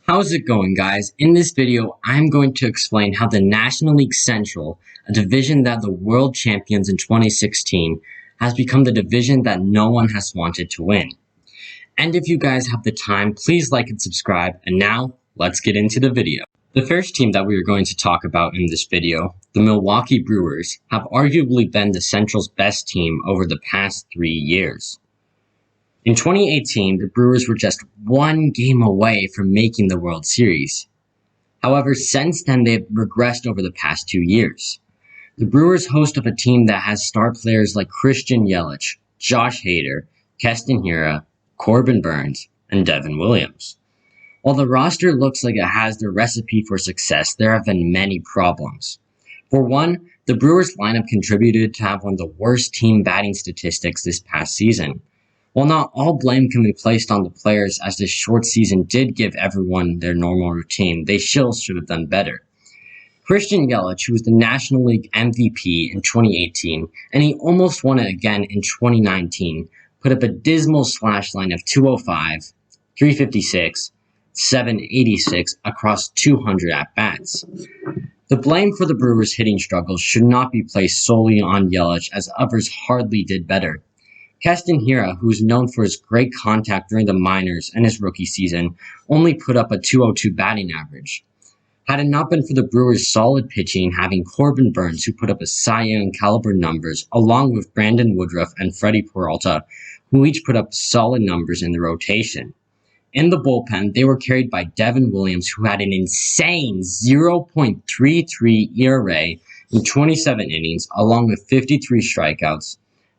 How's it going, guys? In this video, I'm going to explain how the National League Central, a division that the world champions in 2016, has become the division that no one has wanted to win. And if you guys have the time, please like and subscribe. And now, let's get into the video. The first team that we are going to talk about in this video, the Milwaukee Brewers, have arguably been the Central's best team over the past 3 years. In 2018, the Brewers were just one game away from making the World Series. However, since then, they've regressed over the past 2 years. The Brewers host of a team that has star players like Christian Yelich, Josh Hader, Keston Hiura, Corbin Burnes, and Devin Williams. While the roster looks like it has the recipe for success, there have been many problems. For one, the Brewers lineup contributed to have one of the worst team batting statistics this past season. While not all blame can be placed on the players, as this short season did give everyone their normal routine, they still should have done better. Christian Yelich, who was the National League MVP in 2018, and he almost won it again in 2019, put up a dismal slash line of 205, 356, 786 across 200 at-bats. The blame for the Brewers' hitting struggles should not be placed solely on Yelich, as others hardly did better. Keston Hiura, who is known for his great contact during the minors and his rookie season, only put up a 202 batting average. Had it not been for the Brewers' solid pitching, having Corbin Burnes, who put up a Cy Young caliber numbers, along with Brandon Woodruff and Freddie Peralta, who each put up solid numbers in the rotation. In the bullpen, they were carried by Devin Williams, who had an insane 0.33 ERA in 27 innings, along with 53 strikeouts,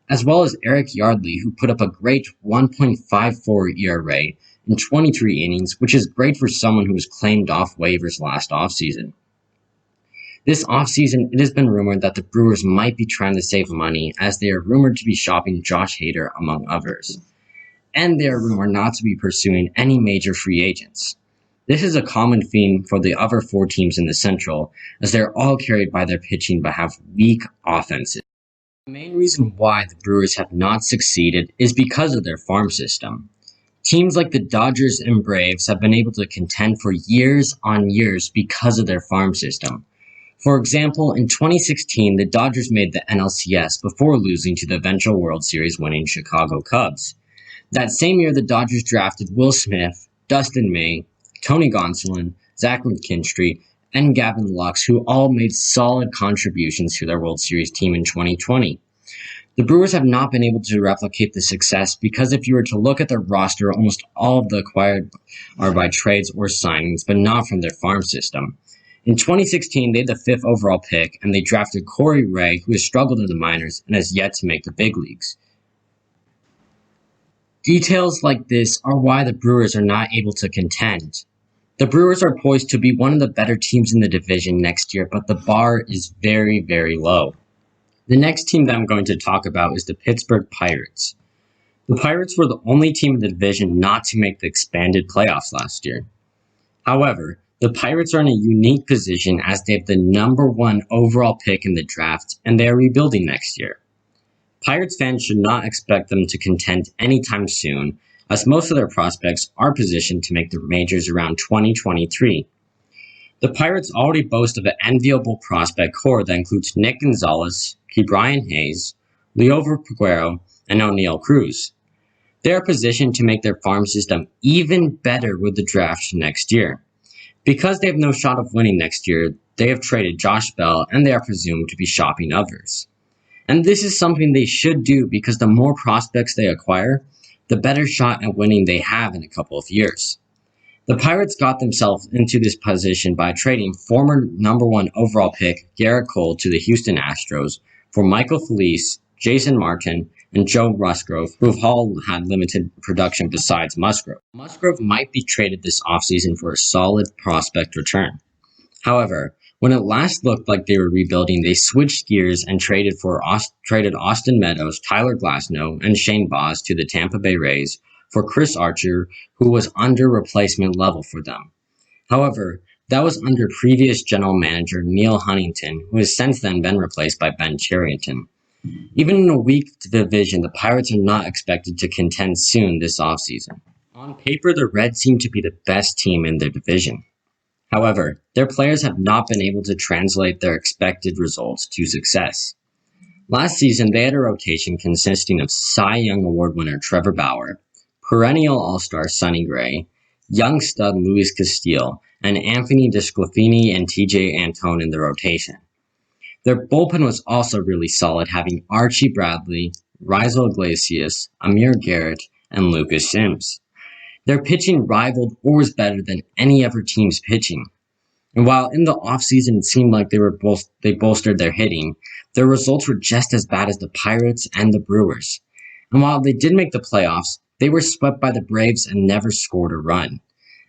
as well as Eric Yardley, who put up a great 1.54 ERA in 23 innings, which is great for someone who was claimed off waivers last offseason. This offseason, it has been rumored that the Brewers might be trying to save money, as they are rumored to be shopping Josh Hader, among others. And they are rumored not to be pursuing any major free agents. This is a common theme for the other 4 teams in the Central, as they are all carried by their pitching but have weak offenses. The main reason why the Brewers have not succeeded is because of their farm system. Teams like the Dodgers and Braves have been able to contend for years on years because of their farm system. For example, in 2016, the Dodgers made the NLCS before losing to the eventual World Series winning Chicago Cubs. That same year, the Dodgers drafted Will Smith, Dustin May, Tony Gonsolin, Zach McKinstry, and Gavin Lux, who all made solid contributions to their World Series team in 2020. The Brewers have not been able to replicate the success because if you were to look at their roster, almost all of the acquired are by trades or signings, but not from their farm system. In 2016, they had the 5th overall pick, and they drafted Corey Ray, who has struggled in the minors and has yet to make the big leagues. Details like this are why the Brewers are not able to contend. The Brewers are poised to be one of the better teams in the division next year, but the bar is very, very low. The next team that I'm going to talk about is the Pittsburgh Pirates. The Pirates were the only team in the division not to make the expanded playoffs last year. However, the Pirates are in a unique position as they have the number 1 overall pick in the draft, and they are rebuilding next year. Pirates fans should not expect them to contend anytime soon, as most of their prospects are positioned to make the majors around 2023. The Pirates already boast of an enviable prospect core that includes Nick Gonzalez, Ke'Bryan Hayes, Liover Peguero, and O'Neal Cruz. They are positioned to make their farm system even better with the draft next year. Because they have no shot of winning next year, they have traded Josh Bell, and they are presumed to be shopping others. And this is something they should do because the more prospects they acquire, the better shot at winning they have in a couple of years. The Pirates got themselves into this position by trading former number 1 overall pick Gerrit Cole to the Houston Astros for Michael Felice, Jason Martin, and Joe Musgrove, who have all had limited production besides Musgrove. Musgrove might be traded this offseason for a solid prospect return. However, when it last looked like they were rebuilding, they switched gears and traded Austin Meadows, Tyler Glasnow, and Shane Baz to the Tampa Bay Rays for Chris Archer, who was under replacement level for them. However, that was under previous general manager Neil Huntington, who has since then been replaced by Ben Cherington. Even in a weak division, the Pirates are not expected to contend soon this offseason. On paper, the Reds seem to be the best team in their division. However, their players have not been able to translate their expected results to success. Last season, they had a rotation consisting of Cy Young Award winner Trevor Bauer, perennial All-Star Sonny Gray, young stud Luis Castillo, and Anthony DeSclafani and TJ Antone in the rotation. Their bullpen was also really solid, having Archie Bradley, Raisel Iglesias, Amir Garrett, and Lucas Sims. Their pitching rivaled or was better than any other team's pitching. And while in the offseason it seemed like they bolstered their hitting, their results were just as bad as the Pirates and the Brewers. And while they did make the playoffs, they were swept by the Braves and never scored a run.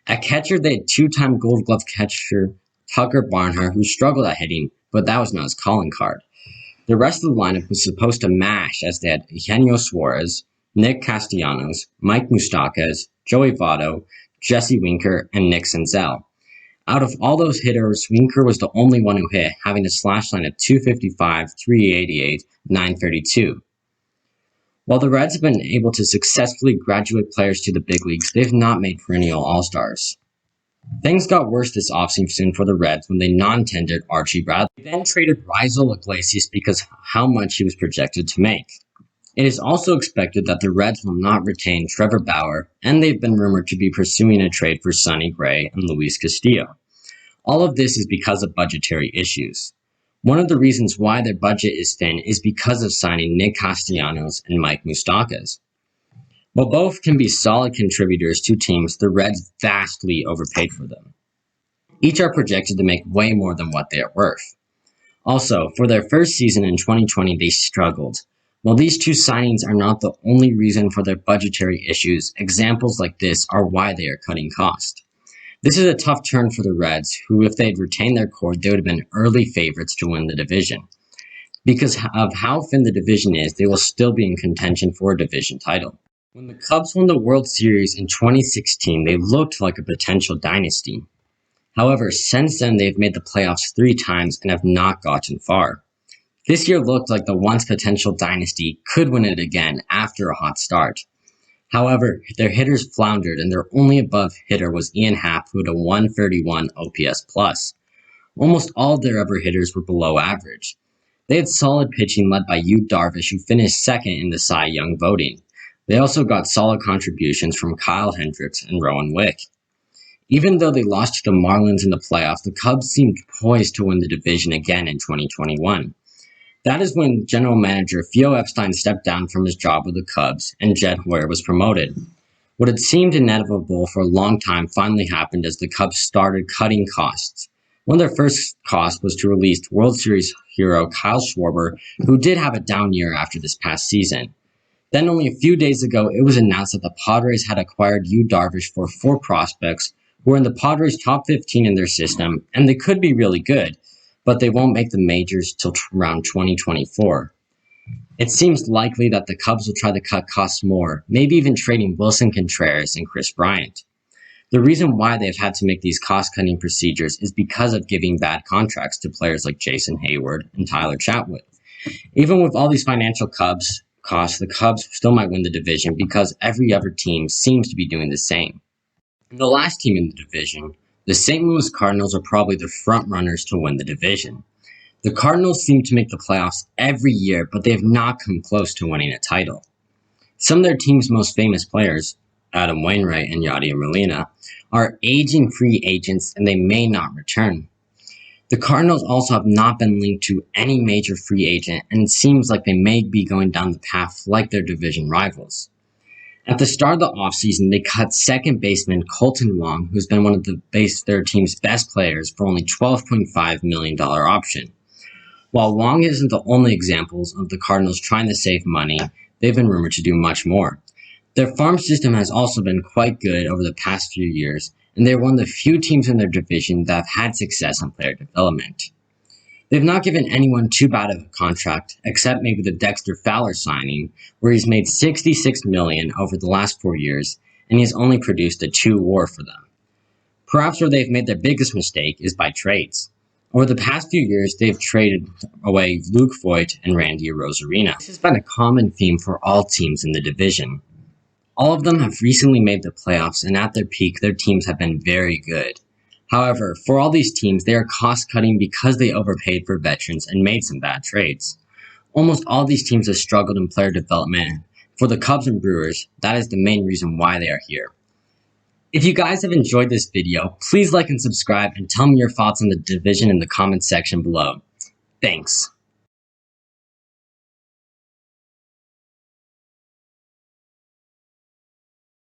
At catcher, they had two-time Gold Glove catcher Tucker Barnhart, who struggled at hitting, but that was not his calling card. The rest of the lineup was supposed to mash, as they had Eugenio Suarez, Nick Castellanos, Mike Moustakas, Joey Votto, Jesse Winker, and Nick Senzel. Out of all those hitters, Winker was the only one who hit, having a slash line of 255, 388, 932. While the Reds have been able to successfully graduate players to the big leagues, they have not made perennial All-Stars. Things got worse this offseason for the Reds when they non-tendered Archie Bradley. They then traded Raisel Iglesias because of how much he was projected to make. It is also expected that the Reds will not retain Trevor Bauer, and they've been rumored to be pursuing a trade for Sonny Gray and Luis Castillo. All of this is because of budgetary issues. One of the reasons why their budget is thin is because of signing Nick Castellanos and Mike Moustakas. While both can be solid contributors to teams, the Reds vastly overpaid for them. Each are projected to make way more than what they are worth. Also, for their first season in 2020, they struggled. While these two signings are not the only reason for their budgetary issues, examples like this are why they are cutting cost. This is a tough turn for the Reds, who, if they had retained their core, they would have been early favorites to win the division. Because of how thin the division is, they will still be in contention for a division title. When the Cubs won the World Series in 2016, they looked like a potential dynasty. However, since then, they've made the playoffs 3 times and have not gotten far. This year looked like the once potential dynasty could win it again after a hot start. However, their hitters floundered, and their only above hitter was Ian Happ, who had a 131 OPS+. Almost all of their other hitters were below average. They had solid pitching led by Yu Darvish, who finished second in the Cy Young voting. They also got solid contributions from Kyle Hendricks and Rowan Wick. Even though they lost to the Marlins in the playoffs, the Cubs seemed poised to win the division again in 2021. That is when general manager Theo Epstein stepped down from his job with the Cubs and Jed Hoyer was promoted. What had seemed inevitable for a long time finally happened as the Cubs started cutting costs. One of their first costs was to release World Series hero Kyle Schwarber, who did have a down year after this past season. Then only a few days ago, it was announced that the Padres had acquired Yu Darvish for 4 prospects who are in the Padres' top 15 in their system, and they could be really good, but they won't make the majors till around 2024. It seems likely that the Cubs will try to cut costs more, maybe even trading Wilson Contreras and Chris Bryant. The reason why they've had to make these cost-cutting procedures is because of giving bad contracts to players like Jason Hayward and Tyler Chatwood. Even with all these financial costs, the Cubs still might win the division because every other team seems to be doing the same. And the last team in the division, the St. Louis Cardinals, are probably the front runners to win the division. The Cardinals seem to make the playoffs every year, but they have not come close to winning a title. Some of their team's most famous players, Adam Wainwright and Yadier Molina, are aging free agents and they may not return. The Cardinals also have not been linked to any major free agent, and it seems like they may be going down the path like their division rivals. At the start of the offseason, they cut second baseman Colton Wong, who's been one of their team's best players, for only $12.5 million option. While Wong isn't the only examples of the Cardinals trying to save money, they've been rumored to do much more. Their farm system has also been quite good over the past few years, and they're one of the few teams in their division that have had success on player development. They've not given anyone too bad of a contract, except maybe the Dexter Fowler signing, where he's made $66 million over the last 4 years, and he's only produced a 2 WAR for them. Perhaps where they've made their biggest mistake is by trades. Over the past few years, they've traded away Luke Voigt and Randy Arozarena. This has been a common theme for all teams in the division. All of them have recently made the playoffs, and at their peak, their teams have been very good. However, for all these teams, they are cost-cutting because they overpaid for veterans and made some bad trades. Almost all these teams have struggled in player development. For the Cubs and Brewers, that is the main reason why they are here. If you guys have enjoyed this video, please like and subscribe and tell me your thoughts on the division in the comments section below. Thanks.